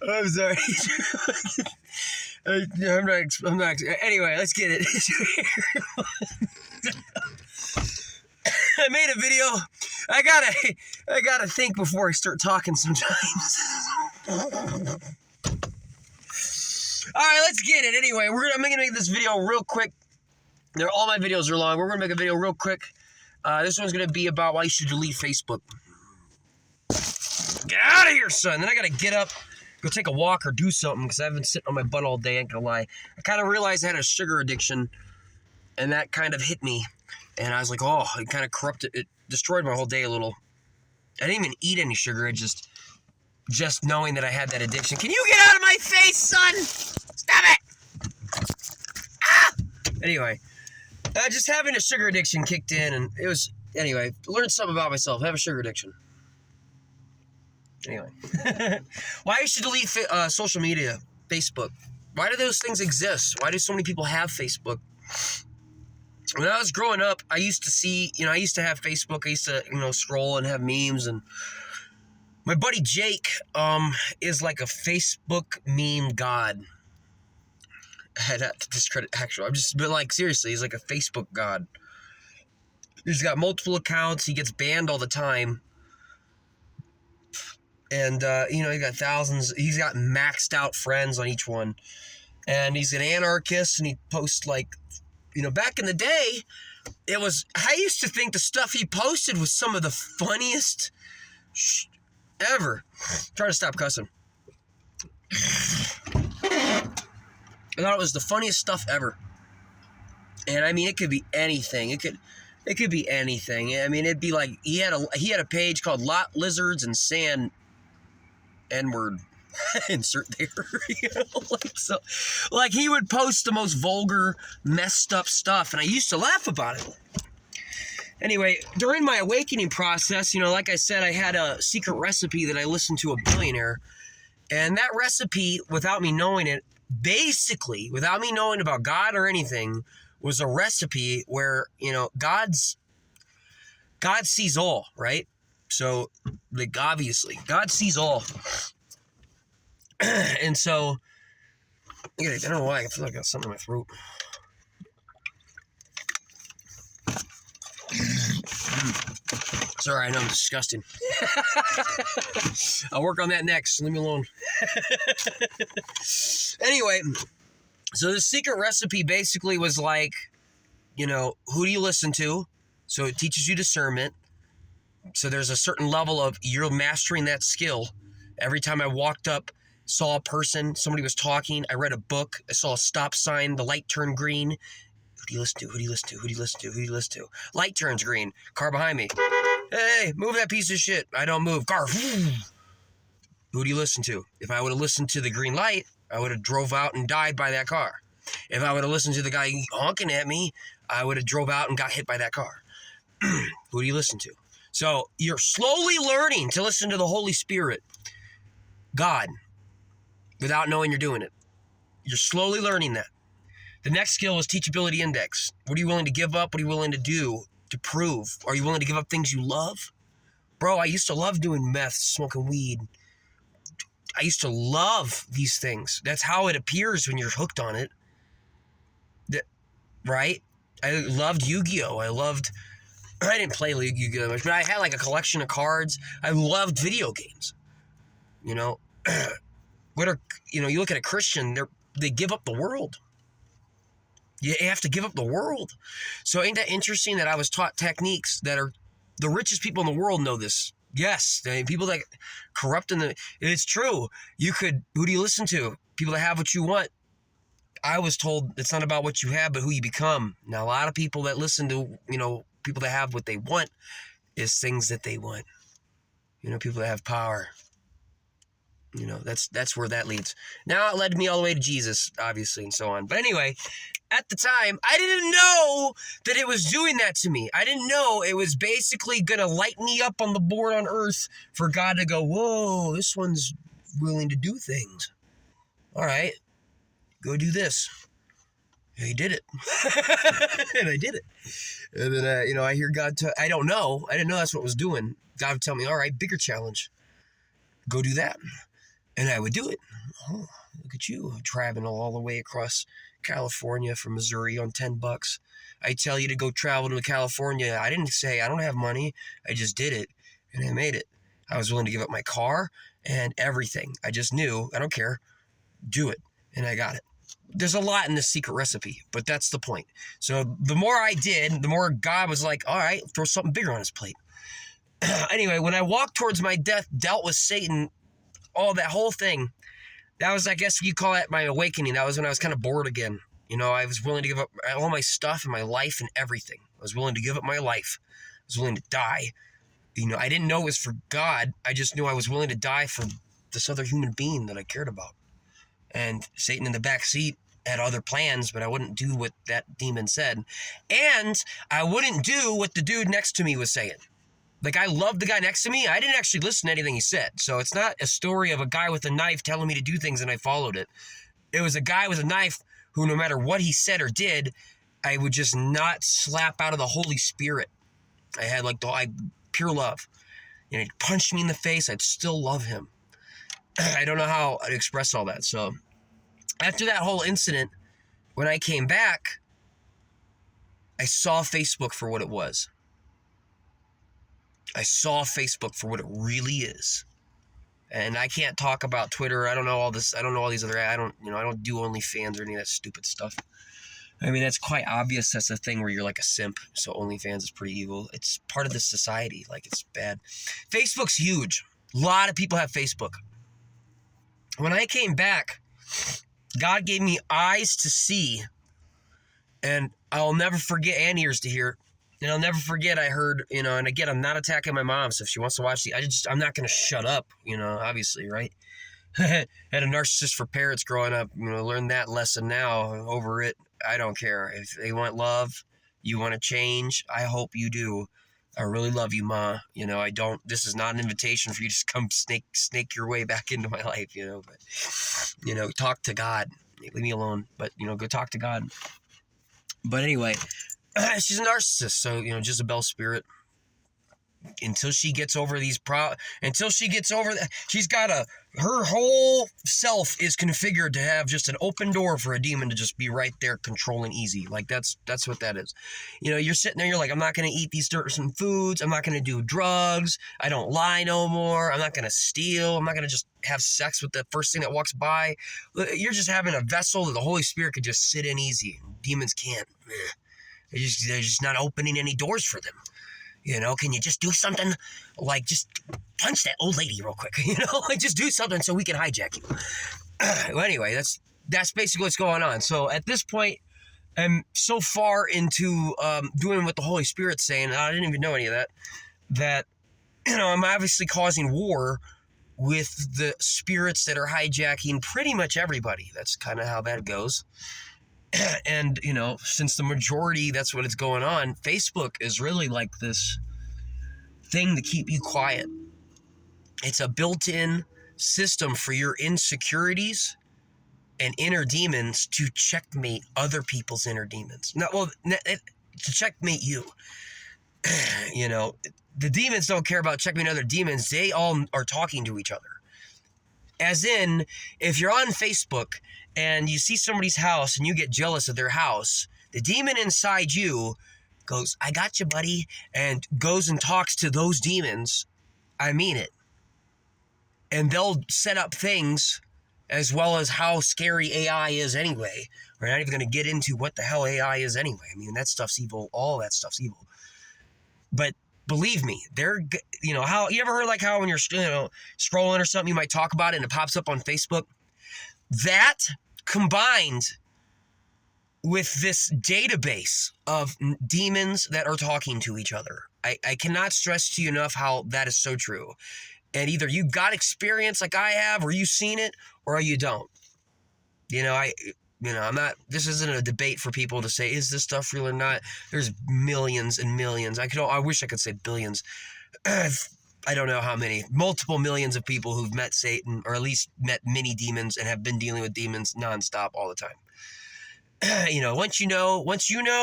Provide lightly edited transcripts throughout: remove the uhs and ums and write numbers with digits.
I'm sorry. I'm not. Anyway, let's get it. I made a video. I gotta think before I start talking sometimes. All right, let's get it. Anyway, I'm gonna make this video real quick. All my videos are long. We're gonna make a video real quick. This one's gonna be about why you should delete Facebook. Get out of here, son. Then I gotta get up, go take a walk or do something because I've been sitting on my butt all day. I ain't gonna lie. I kind of realized I had a sugar addiction, and that kind of hit me. And I was like, oh, it kind of corrupted. It destroyed my whole day a little. I didn't even eat any sugar. It just knowing that I had that addiction. Can you get out of my face, son? Stop it! Ah! Anyway, just having a sugar addiction kicked in, and it was, anyway, learned something about myself. I have a sugar addiction. Anyway. Why you should delete social media, Facebook. Why do those things exist? Why do so many people have Facebook? When I was growing up, I used to see, I used to have Facebook. I used to, scroll and have memes. And my buddy Jake is like a Facebook meme god. I had to discredit, actually. I've just been like, seriously, he's like a Facebook god. He's got multiple accounts. He gets banned all the time. And, he got thousands. He's got maxed out friends on each one. And he's an anarchist, and he posts like, back in the day, I used to think the stuff he posted was some of the funniest ever. Try to stop cussing. I thought it was the funniest stuff ever. And I mean, it could be anything. It could be anything. I mean, it'd be like, he had a page called Lot Lizards and Sand N-word. Insert there. Like he would post the most vulgar, messed up stuff, and I used to laugh about it. Anyway, during my awakening process, like I said, I had a secret recipe that I listened to a billionaire, and that recipe, without me knowing it, basically, without me knowing about God or anything, was a recipe where, God sees all, right? So, like, obviously, God sees all. And so, I don't know why, I feel like I got something in my throat. Sorry, I know I'm disgusting. I'll work on that next. Leave me alone. Anyway, so the secret recipe basically was like, who do you listen to? So it teaches you discernment. So there's a certain level of you're mastering that skill. Every time I walked up, saw a person, somebody was talking, I read a book, I saw a stop sign, the light turned green. Who do you listen to? Who do you listen to? Who do you listen to? Who do you listen to? Light turns green. Car behind me. Hey, move that piece of shit. I don't move. Car. Who do you listen to? If I would have listened to the green light, I would have drove out and died by that car. If I would have listened to the guy honking at me, I would have drove out and got hit by that car. Who do you listen to? So you're slowly learning to listen to the Holy Spirit, God, without knowing you're doing it. You're slowly learning that. The next skill is teachability index. What are you willing to give up? What are you willing to do to prove? Are you willing to give up things you love? Bro, I used to love doing meth, smoking weed. I used to love these things. That's how it appears when you're hooked on it. Right? I loved Yu-Gi-Oh! I didn't play Yu-Gi-Oh! Much, but I had like a collection of cards. I loved video games. You look at a Christian, they give up the world. You have to give up the world. So ain't that interesting that I was taught techniques that are, the richest people in the world know this. Yes, people that corrupt it's true. Who do you listen to? People that have what you want. I was told it's not about what you have, but who you become. Now, a lot of people that listen to, people that have what they want is things that they want. People that have power. That's where that leads. Now it led me all the way to Jesus, obviously, and so on. But anyway, at the time, I didn't know that it was doing that to me. I didn't know it was basically going to light me up on the board on earth for God to go, whoa, this one's willing to do things. All right, go do this. And he did it. And I did it. And then, I hear God I don't know. I didn't know that's what it was doing. God would tell me, all right, bigger challenge. Go do that. And I would do it. Oh, look at you, traveling all the way across California from Missouri on $10. I tell you to go travel to California. I didn't say I don't have money. I just did it, and I made it. I was willing to give up my car and everything. I just knew, I don't care, do it, and I got it. There's a lot in this secret recipe, but that's the point. So the more I did, the more God was like, all right, throw something bigger on his plate. Anyway, when I walked towards my death, dealt with Satan, all that whole thing, that was, I guess you call that my awakening. That was when I was kind of bored again. You know, I was willing to give up all my stuff and my life and everything. I was willing to give up my life. I was willing to die. You know, I didn't know it was for God. I just knew I was willing to die for this other human being that I cared about. And Satan in the back seat had other plans, but I wouldn't do what that demon said. And I wouldn't do what the dude next to me was saying. Like, I loved the guy next to me. I didn't actually listen to anything he said. So it's not a story of a guy with a knife telling me to do things and I followed it. It was a guy with a knife who, no matter what he said or did, I would just not slap out of the Holy Spirit. I had like pure love. You know, he'd punch me in the face, I'd still love him. I don't know how I'd express all that. So after that whole incident, when I came back, I saw Facebook for what it was. I saw Facebook for what it really is. And I can't talk about Twitter. I don't know all this. I don't know all these other, I don't do OnlyFans or any of that stupid stuff. I mean, that's quite obvious. That's a thing where you're like a simp. So OnlyFans is pretty evil. It's part of the society. Like, it's bad. Facebook's huge. A lot of people have Facebook. When I came back, God gave me eyes to see. And I'll never forget, and ears to hear. And I'll never forget, I heard, you know, and again, I'm not attacking my mom, so if she wants to watch I'm not going to shut up, you know, obviously, right? Had a narcissist for parents growing up, you know, learned that lesson now, over it. I don't care. If they want love, you want to change, I hope you do. I really love you, Ma. You know, this is not an invitation for you to just come snake your way back into my life, you know, but, you know, talk to God. Leave me alone, but, you know, go talk to God. But anyway, she's a narcissist, so, you know, Jezebel spirit. Until she gets over that, she's got her whole self is configured to have just an open door for a demon to just be right there controlling easy. Like, that's what that is. You know, you're sitting there, you're like, I'm not going to eat these certain foods. I'm not going to do drugs. I don't lie no more. I'm not going to steal. I'm not going to just have sex with the first thing that walks by. You're just having a vessel that the Holy Spirit could just sit in easy. Demons can't. They're just not opening any doors for them. You know, can you just do something? Like, just punch that old lady real quick. You know, like, just do something so we can hijack you. Well, anyway, that's basically what's going on. So at this point, I'm so far into doing what the Holy Spirit's saying, and I didn't even know any of that, you know, I'm obviously causing war with the spirits that are hijacking pretty much everybody. That's kind of how that goes. And, you know, since the majority, that's what it's going on, Facebook is really like this thing to keep you quiet. It's a built-in system for your insecurities and inner demons to checkmate other people's inner demons. To checkmate you. You know, the demons don't care about checkmating other demons. They all are talking to each other. As in, if you're on Facebook and you see somebody's house and you get jealous of their house, the demon inside you goes, I got you, buddy, and goes and talks to those demons. I mean it. And they'll set up things, as well as how scary AI is anyway. We're not even going to get into what the hell AI is anyway. I mean, that stuff's evil. All that stuff's evil. But believe me, you know, how you ever heard like how when you're, you know, scrolling or something, you might talk about it and it pops up on Facebook? That combined with this database of demons that are talking to each other. I cannot stress to you enough how that is so true. And either you got experience like I have, or you've seen it, or you don't. You know, I'm not, this isn't a debate for people to say, is this stuff real or not? There's millions and millions. I wish I could say billions. I don't know how many, multiple millions of people who've met Satan, or at least met many demons and have been dealing with demons nonstop all the time. You know, once you know,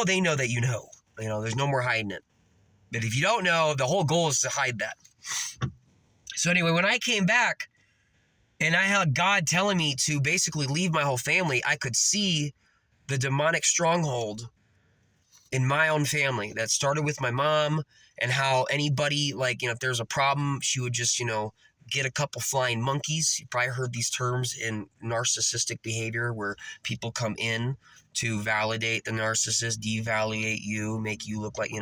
they know that you know. You know, there's no more hiding it. But if you don't know, the whole goal is to hide that. So anyway, when I came back, And I had God telling me to basically leave my whole family. I could see the demonic stronghold in my own family that started with my mom, and how anybody, like, if there's a problem, she would just, get a couple flying monkeys. You probably heard these terms in narcissistic behavior where people come in to validate the narcissist, devaluate you, make you look like,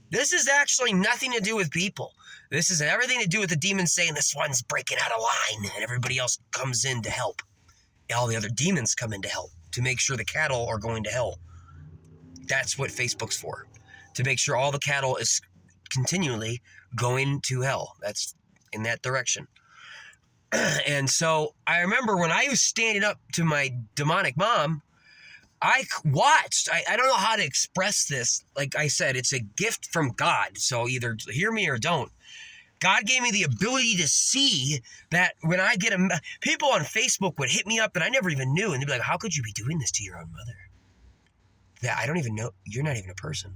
this is actually nothing to do with people. This is everything to do with the demons saying this one's breaking out of line, and everybody else comes in to help. All the other demons come in to help to make sure the cattle are going to hell. That's what Facebook's for, to make sure all the cattle is continually going to hell. That's in that direction. And so I remember when I was standing up to my demonic mom, I watched. I don't know how to express this. Like I said, it's a gift from God. So either hear me or don't. God gave me the ability to see that when I get people on Facebook would hit me up that I never even knew. And they'd be like, how could you be doing this to your own mother? That I don't even know. You're not even a person.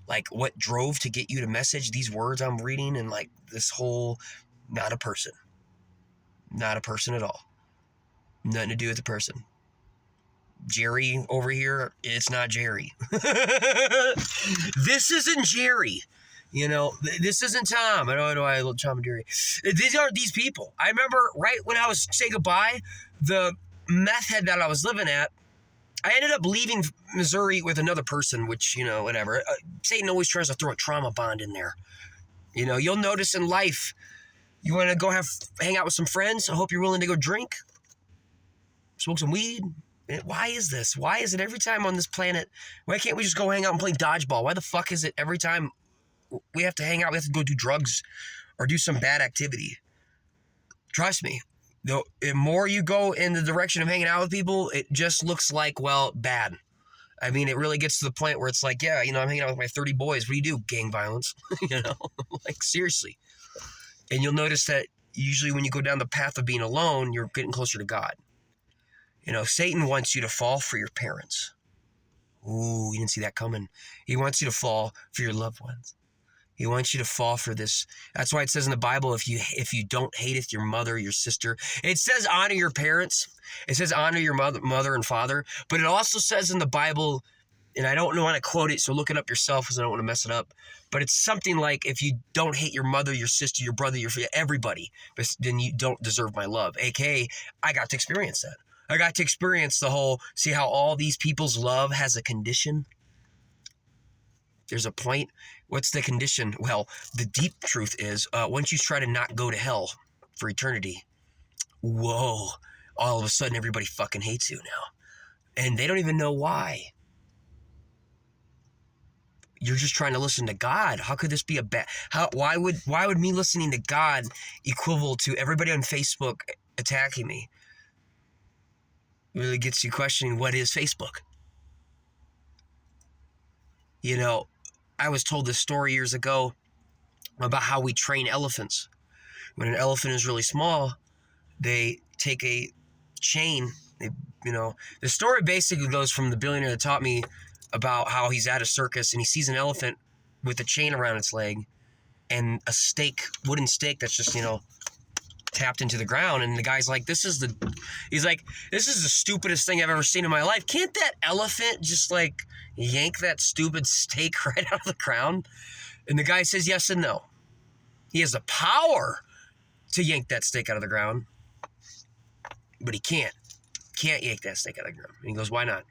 Like, what drove to get you to message these words I'm reading, and like this whole, not a person. Not a person at all. Nothing to do with the person. Jerry over here, it's not Jerry. This isn't Jerry. This isn't Tom. I don't know why I love Tom and Jerry. These are these people. I remember right when I was saying goodbye, the meth head that I was living at, I ended up leaving Missouri with another person, which, whatever. Satan always tries to throw a trauma bond in there. You'll notice in life, you want to go hang out with some friends. I hope you're willing to go drink, smoke some weed. Why is this? Why is it every time on this planet, why can't we just go hang out and play dodgeball? Why the fuck is it every time we have to hang out, we have to go do drugs or do some bad activity? Trust me. The more you go in the direction of hanging out with people, it just looks like, well, bad. I mean, it really gets to the point where it's like, yeah, I'm hanging out with my 30 boys. What do you do? Gang violence. Like, seriously. And you'll notice that usually when you go down the path of being alone, you're getting closer to God. Satan wants you to fall for your parents. Ooh, you didn't see that coming. He wants you to fall for your loved ones. He wants you to fall for this. That's why it says in the Bible, if you don't hateth your mother, your sister, it says honor your parents. It says honor your mother and father. But it also says in the Bible, and I don't know how to quote it, so look it up yourself because I don't want to mess it up. But it's something like, if you don't hate your mother, your sister, your brother, everybody, then you don't deserve my love. AKA, I got to experience that. I got to experience the whole, see how all these people's love has a condition? There's a point. What's the condition? Well, the deep truth is, once you try to not go to hell for eternity, whoa, all of a sudden everybody fucking hates you now. And they don't even know why. You're just trying to listen to God. How could this be a bad... Why would me listening to God equivalent to everybody on Facebook attacking me? It really gets you questioning, what is Facebook? I was told this story years ago about how we train elephants. When an elephant is really small, they take a chain. The story basically goes from the billionaire that taught me about how he's at a circus and he sees an elephant with a chain around its leg and a wooden stake that's just, tapped into the ground. And the guy's like, this is the stupidest thing I've ever seen in my life. Can't that elephant just like yank that stupid stake right out of the ground? And the guy says yes and no. He has the power to yank that stake out of the ground, but he can't yank that stake out of the ground. And he goes, why not?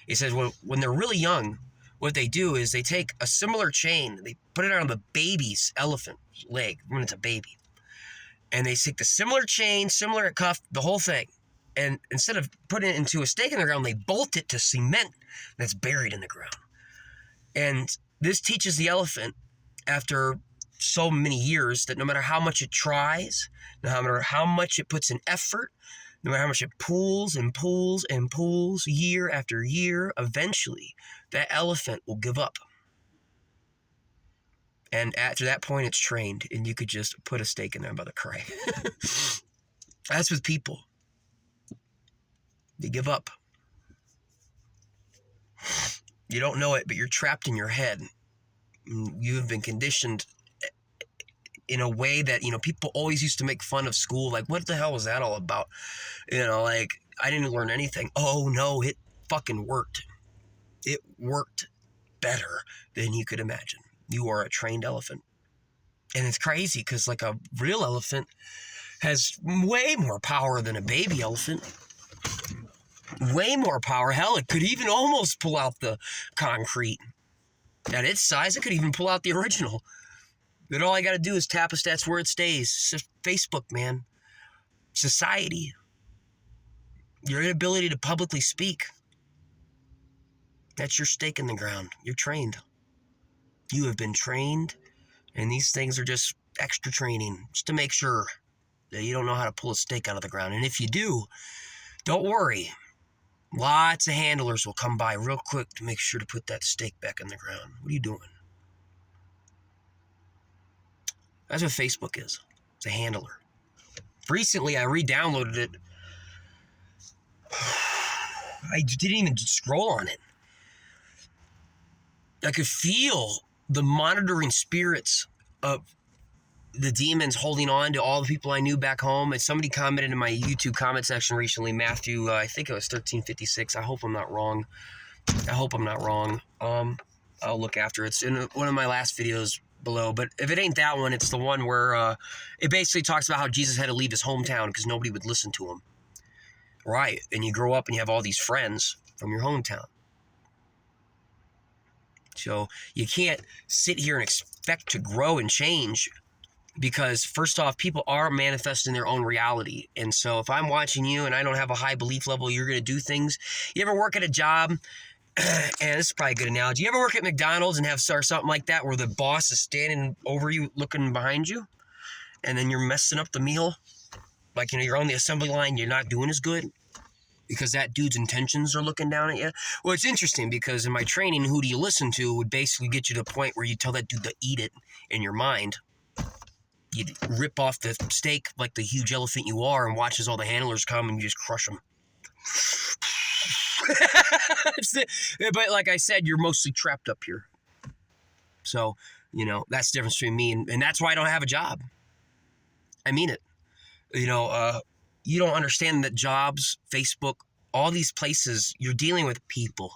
He says, well, when they're really young, what they do is they take a similar chain, they put it on the baby's elephant leg when it's a baby. And they take the similar chain, similar cuff, the whole thing. And instead of putting it into a stake in the ground, they bolt it to cement that's buried in the ground. And this teaches the elephant, after so many years, that no matter how much it tries, no matter how much it puts in effort, no matter how much it pulls and pulls and pulls year after year, eventually that elephant will give up. And after that point, it's trained, and you could just put a stake in there by the cry. That's with people. They give up. You don't know it, but you're trapped in your head. You have been conditioned in a way that, people always used to make fun of school. Like, what the hell was that all about? Like, I didn't learn anything. Oh, no, it fucking worked. It worked better than you could imagine. You are a trained elephant. And it's crazy because, like, a real elephant has way more power than a baby elephant. Way more power. Hell, it could even almost pull out the concrete. At its size, it could even pull out the original. But all I got to do is tap a stats where it stays. It's just Facebook, man. Society. Your inability to publicly speak. That's your stake in the ground. You're trained. You have been trained, and these things are just extra training, just to make sure that you don't know how to pull a stake out of the ground. And if you do, don't worry. Lots of handlers will come by real quick to make sure to put that stake back in the ground. What are you doing? That's what Facebook is. It's a handler. Recently, I re-downloaded it. I didn't even scroll on it. I could feel the monitoring spirits of the demons holding on to all the people I knew back home. And somebody commented in my YouTube comment section recently, Matthew, I think it was 1356. I hope I'm not wrong. I'll look after it. It's in one of my last videos below. But if it ain't that one, it's the one where it basically talks about how Jesus had to leave his hometown because nobody would listen to him. Right. And you grow up and you have all these friends from your hometown. So you can't sit here and expect to grow and change because, first off, people are manifesting their own reality. And so if I'm watching you and I don't have a high belief level, you're going to do things. You ever work at a job, and this is probably a good analogy. You ever work at McDonald's and have something like that where the boss is standing over you looking behind you and then you're messing up the meal? Like, you're on the assembly line, you're not doing as good because that dude's intentions are looking down at you. Well, it's interesting because in my training, who do you listen to would basically get you to the point where you tell that dude to eat it in your mind. You'd rip off the steak like the huge elephant you are and watch as all the handlers come and you just crush them. But like I said, you're mostly trapped up here. So, that's the difference between me and that's why I don't have a job. I mean it. You don't understand that jobs, Facebook, all these places, you're dealing with people,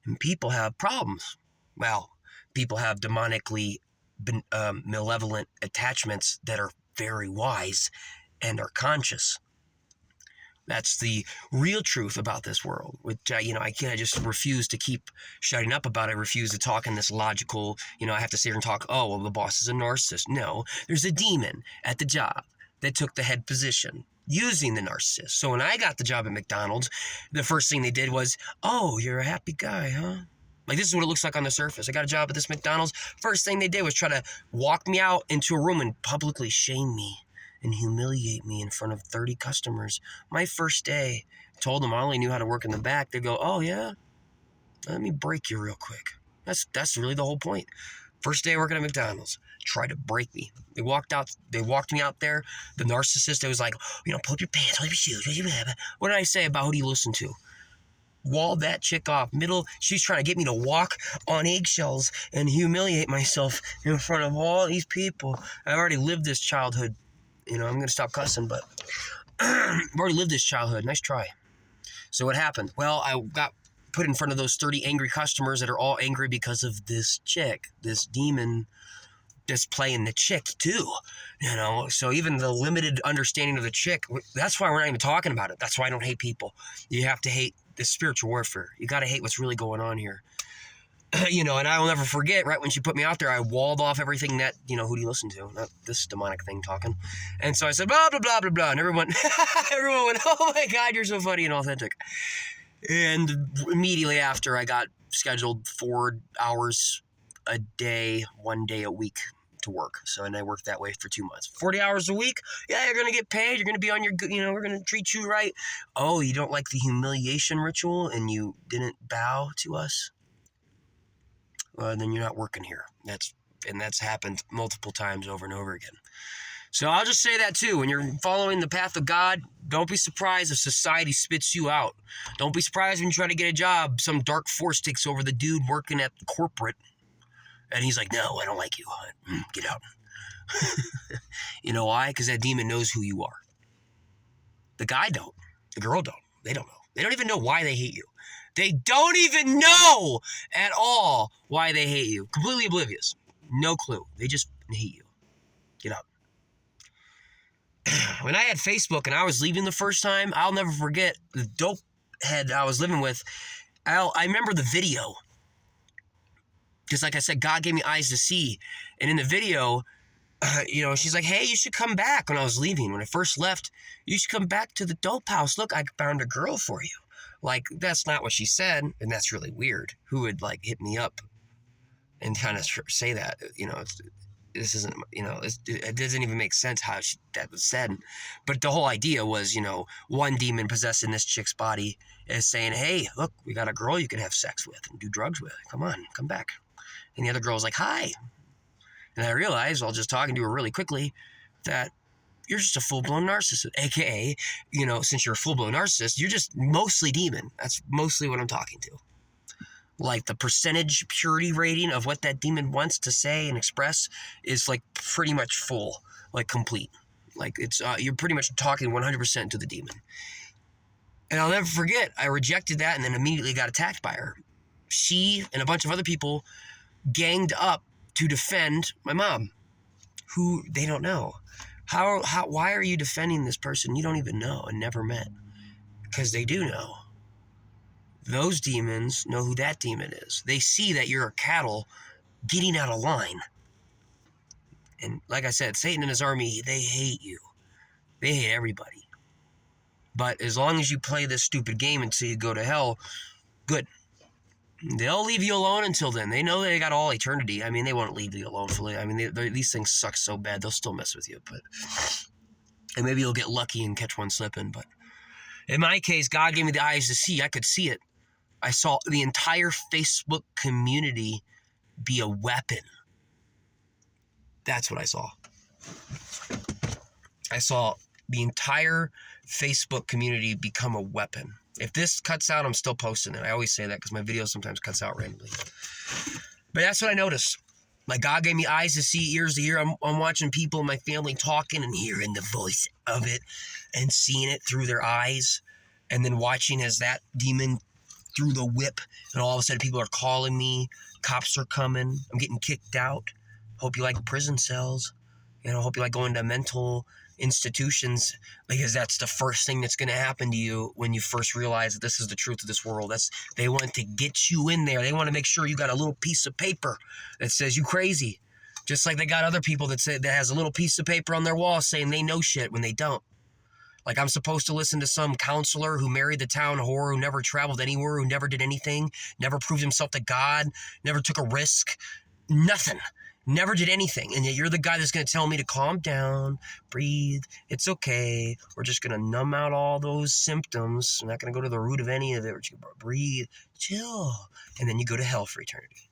and people have problems. Well, people have demonically malevolent attachments that are very wise and are conscious. That's the real truth about this world, which, I just refuse to keep shutting up about. I refuse to talk in this logical, I have to sit here and talk, oh, well, the boss is a narcissist. No, there's a demon at the job that took the head position using the narcissist. So when I got the job at McDonald's, the first thing they did was, oh, you're a happy guy, huh? Like, this is what it looks like on the surface. I got a job at this McDonald's. First thing they did was try to walk me out into a room and publicly shame me and humiliate me in front of 30 customers. My first day, I told them I only knew how to work in the back. They go, oh, yeah? Let me break you real quick. That's really the whole point. First day working at McDonald's, tried to break me. They walked me out there. The narcissist, it was like, pull up your pants, pull up your shoes. What did I say about who do you listen to? Walled that chick off. She's trying to get me to walk on eggshells and humiliate myself in front of all these people. I've already lived this childhood. I'm going to stop cussing, but I've already lived this childhood. Nice try. So what happened? Well, I got put in front of those 30 angry customers that are all angry because of this chick, this demon that's playing the chick too, So even the limited understanding of the chick, that's why we're not even talking about it. That's why I don't hate people. You have to hate the spiritual warfare. You got to hate what's really going on here. And I will never forget, right when she put me out there, I walled off everything that, who do you listen to? Not this demonic thing talking. And so I said, blah, blah, blah, blah, blah. And everyone went, oh my God, you're so funny and authentic. And immediately after, I got scheduled 4 hours a day, 1 day a week to work. And I worked that way for 2 months. 40 hours a week? Yeah, you're going to get paid. You're going to be on your, we're going to treat you right. Oh, you don't like the humiliation ritual and you didn't bow to us? Well, then you're not working here. That's happened multiple times over and over again. So I'll just say that too. When you're following the path of God, don't be surprised if society spits you out. Don't be surprised when you try to get a job, some dark force takes over the dude working at corporate. And he's like, no, I don't like you. Get out. You know why? Because that demon knows who you are. The guy don't. The girl don't. They don't know. They don't even know why they hate you. They don't even know at all why they hate you. Completely oblivious. No clue. They just hate you. Get up. When I had Facebook and I was leaving the first time, I'll never forget the dope head I was living with. I remember the video. Because like I said, God gave me eyes to see. And in the video, she's like, hey, you should come back. When I was leaving, when I first left, you should come back to the dope house. Look, I found a girl for you. Like, that's not what she said. And that's really weird. Who would like hit me up and kind of say that? This isn't, it doesn't even make sense how that was said. But the whole idea was, one demon possessing this chick's body is saying, hey, look, we got a girl you can have sex with and do drugs with. Come on, come back. And the other girl's like, hi. And I realized, while just talking to her really quickly, that you're just a full-blown narcissist. AKA, since you're a full-blown narcissist, you're just mostly demon. That's mostly what I'm talking to. Like, the percentage purity rating of what that demon wants to say and express is, like, pretty much full. Like, complete. Like, it's you're pretty much talking 100% to the demon. And I'll never forget, I rejected that and then immediately got attacked by her. She and a bunch of other people ganged up to defend my mom, who they don't know. Why are you defending this person you don't even know and never met? Because they do know. Those demons know who that demon is. They see that you're a cattle getting out of line. And like I said, Satan and his army, they hate you. They hate everybody. But as long as you play this stupid game until you go to hell, good. They'll leave you alone until then. They know they got all eternity. I mean, they won't leave you alone fully. I mean, these things suck so bad, they'll still mess with you. And maybe you'll get lucky and catch one slipping. But in my case, God gave me the eyes to see. I could see it. I saw the entire Facebook community be a weapon. That's what I saw. I saw the entire Facebook community become a weapon. If this cuts out, I'm still posting it. I always say that because my video sometimes cuts out randomly. But that's what I noticed. Like, God gave me eyes to see, ears to hear. I'm watching people in my family talking and hearing the voice of it and seeing it through their eyes. And then watching as that demon threw the whip and all of a sudden people are calling me. Cops are coming. I'm getting kicked out. Hope you like prison cells. Hope you like going to mental institutions, because that's the first thing that's going to happen to you when you first realize that this is the truth of this world. They want to get you in there. They want to make sure you got a little piece of paper that says you crazy. Just like they got other people that has a little piece of paper on their wall saying they know shit when they don't. Like, I'm supposed to listen to some counselor who married the town whore, who never traveled anywhere, who never did anything, never proved himself to God, never took a risk, nothing. Never did anything, and yet you're the guy that's going to tell me to calm down, breathe, it's okay, we're just going to numb out all those symptoms, we're not going to go to the root of any of it, we're just going to breathe, chill, and then you go to hell for eternity.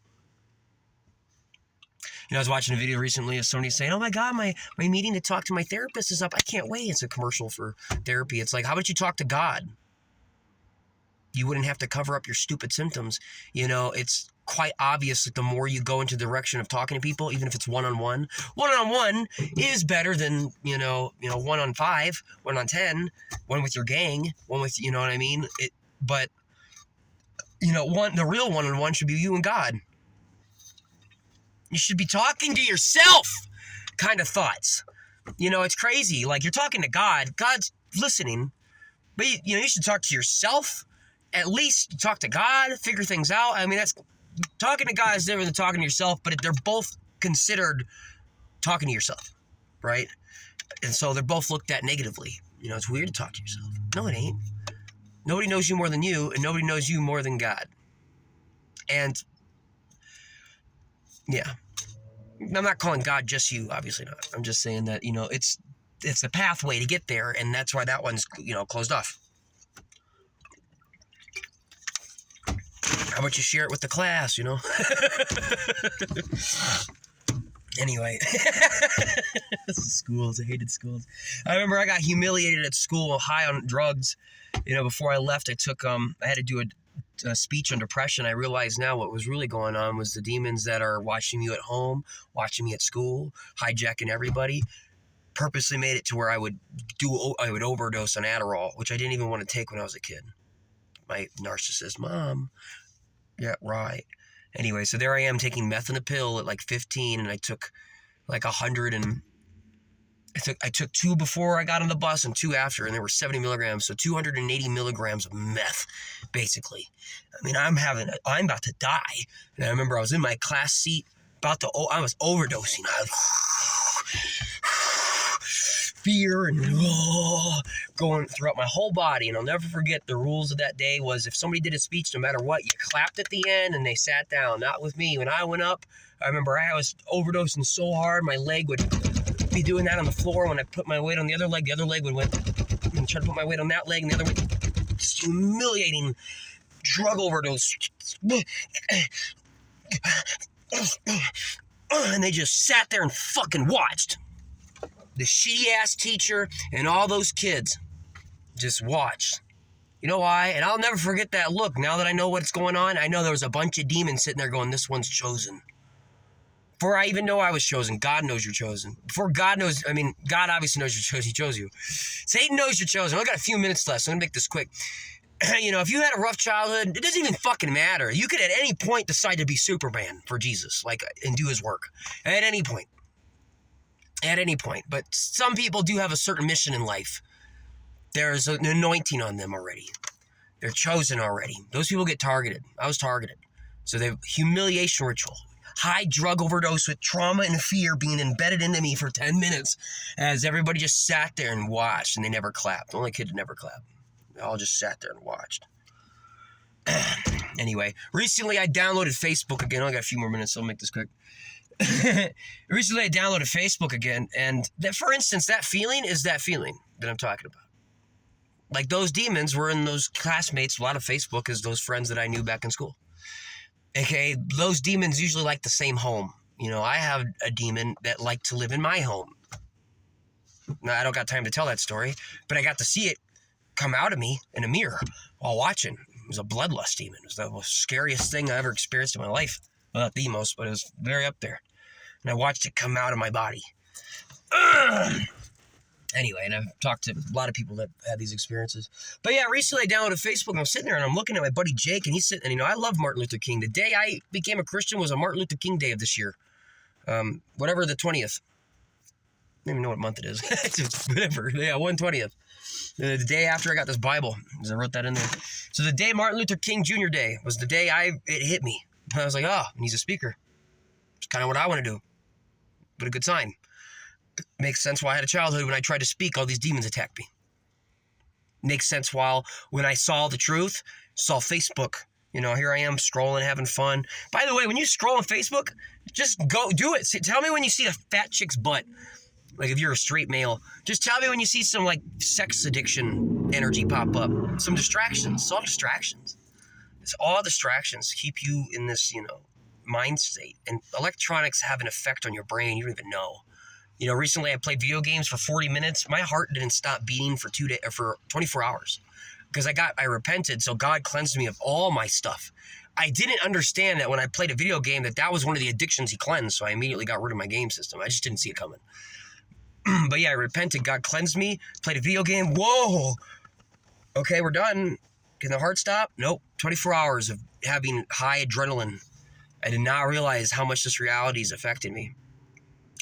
I was watching a video recently of somebody saying, oh my God, my meeting to talk to my therapist is up, I can't wait. It's a commercial for therapy. It's like, how about you talk to God? You wouldn't have to cover up your stupid symptoms. It's quite obvious that the more you go into the direction of talking to people, even if it's one-on-one is better than, 1-on-5, 1-on-10, one with your gang, one with, you know what I mean? The real one-on-one should be you and God. You should be talking to yourself kind of thoughts. It's crazy. Like, you're talking to God. God's listening. But, you should talk to yourself. At least talk to God, figure things out. I mean, that's talking to God is different than talking to yourself, but they're both considered talking to yourself, right? And so they're both looked at negatively. It's weird to talk to yourself. No, it ain't. Nobody knows you more than you, and nobody knows you more than God. And, yeah. I'm not calling God just you, obviously not. I'm just saying that, it's a pathway to get there, and that's why that one's, closed off. How about you share it with the class, Anyway. Schools. I hated schools. I remember I got humiliated at school high on drugs. Before I left, I took, I had to do speech on depression, I realize now what was really going on was the demons that are watching you at home, watching me at school, hijacking everybody, purposely made it to where I would overdose on Adderall, which I didn't even want to take when I was a kid. My narcissist mom. Yeah, right. Anyway, so there I am taking meth in a pill at like 15, and I took like 100 and I took 2 before I got on the bus and 2 after, and they were 70 milligrams, so 280 milligrams of meth, basically. I mean, I'm about to die. And I remember I was in my class seat, I was overdosing. I was fear and going throughout my whole body. And I'll never forget the rules of that day was if somebody did a speech, no matter what, you clapped at the end and they sat down. Not with me. When I went up, I remember I was overdosing so hard, my leg would be doing that on the floor. When I put my weight on the other leg would went and try to put my weight on that leg and the other way. Just humiliating drug overdose. And they just sat there and fucking watched. The shitty-ass teacher and all those kids just watched. You know why? And I'll never forget that look. Now that I know what's going on, I know there was a bunch of demons sitting there going, this one's chosen. Before I even know I was chosen, God knows you're chosen. Before God knows, God obviously knows you're chosen. He chose you. Satan knows you're chosen. I've got a few minutes left, so I'm going to make this quick. If you had a rough childhood, it doesn't even fucking matter. You could at any point decide to be Superman for Jesus, and do his work. At any point. At any point. But some people do have a certain mission in life. There's an anointing on them already. They're chosen already. Those people get targeted. I was targeted. So the humiliation ritual. High drug overdose with trauma and fear being embedded into me for 10 minutes as everybody just sat there and watched, and they never clapped. The only kid that never clapped. They all just sat there and watched. Anyway, recently I downloaded Facebook again. I only got a few more minutes, so I'll make this quick. Recently I downloaded Facebook again, and for instance, that feeling is that feeling that I'm talking about. Like those demons were in those classmates. A lot of Facebook is those friends that I knew back in school. Okay, those demons usually like the same home. I have a demon that liked to live in my home. Now, I don't got time to tell that story, but I got to see it come out of me in a mirror while watching. It was a bloodlust demon. It was the most scariest thing I ever experienced in my life. Well, not the most, but it was very up there. And I watched it come out of my body. Anyway, and I've talked to a lot of people that had these experiences. But yeah, recently I downloaded Facebook, and I'm sitting there, and I'm looking at my buddy Jake, and he's sitting, and I love Martin Luther King. The day I became a Christian was a Martin Luther King Day of this year. Whatever the 20th. I don't even know what month it is. Whatever. Yeah, 1/20th. The day after I got this Bible, because I wrote that in there. So the day Martin Luther King Jr. Day was the day it hit me. I was like, and he's a speaker. It's kind of what I want to do. But a good sign. Makes sense why I had a childhood when I tried to speak, all these demons attacked me. Makes sense when I saw the truth, saw Facebook. Here I am scrolling, having fun. By the way, when you scroll on Facebook, just go do it. Tell me when you see a fat chick's butt. Like if you're a straight male, just tell me when you see some sex addiction energy pop up. Some distractions. It's all distractions. It's all distractions keep you in this, mind state. And electronics have an effect on your brain you don't even know. Recently I played video games for 40 minutes. My heart didn't stop beating for 24 hours because I repented. So God cleansed me of all my stuff. I didn't understand that when I played a video game that was one of the addictions he cleansed. So I immediately got rid of my game system. I just didn't see it coming. But yeah, I repented. God cleansed me. Played a video game. Whoa. Okay, we're done. Can the heart stop? Nope. 24 hours of having high adrenaline. I did not realize how much this reality is affecting me.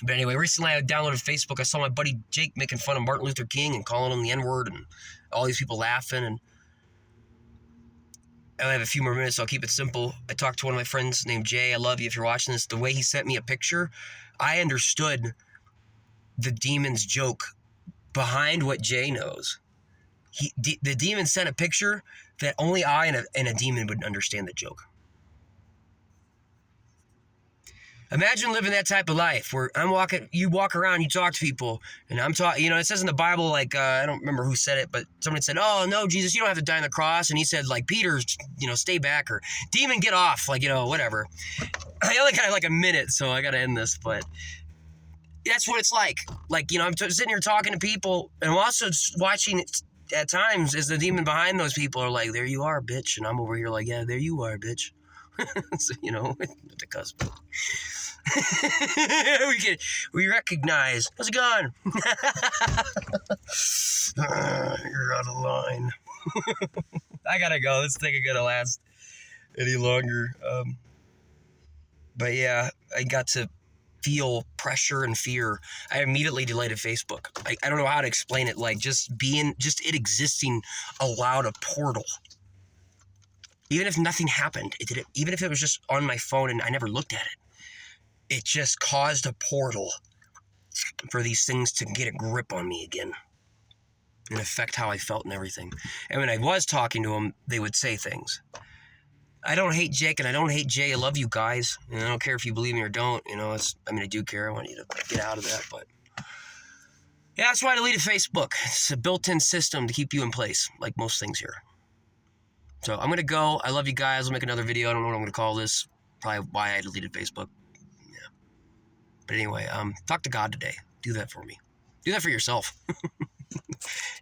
But anyway, recently I downloaded Facebook. I saw my buddy Jake making fun of Martin Luther King and calling him the N-word and all these people laughing. And I have a few more minutes, so I'll keep it simple. I talked to one of my friends named Jay. I love you if you're watching this. The way he sent me a picture, I understood the demon's joke behind what Jay knows. The demon sent a picture that only I and a demon would understand the joke. Imagine living that type of life where you walk around, you talk to people, and I'm talking, it says in the Bible, I don't remember who said it, but someone said, oh, no, Jesus, you don't have to die on the cross. And he said, Peter, stay back, or demon, get off, whatever. I only got a minute, so I got to end this, but that's what it's like. I'm sitting here talking to people, and I'm also watching at times is the demon behind those people are like, there you are, bitch. And I'm over here like, yeah, there you are, bitch. So, you know, at the cusp. we recognize. How's it going? You're out of line. I gotta go. This thing ain't gonna last any longer. But yeah, I got to feel pressure and fear. I immediately deleted Facebook. I don't know how to explain it. Like just it existing allowed a portal. Even if nothing happened, it didn't. Even if it was just on my phone and I never looked at it, it just caused a portal for these things to get a grip on me again and affect how I felt and everything. And when I was talking to them, they would say things. I don't hate Jake and I don't hate Jay. I love you guys. And I don't care if you believe me or don't. You know, I do care. I want you to get out of that. But yeah, that's why I deleted Facebook. It's a built-in system to keep you in place, like most things here. So I'm going to go. I love you guys. I'll make another video. I don't know what I'm going to call this. Probably why I deleted Facebook. Yeah. But anyway, talk to God today. Do that for me. Do that for yourself.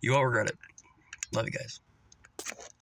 You won't regret it. Love you guys.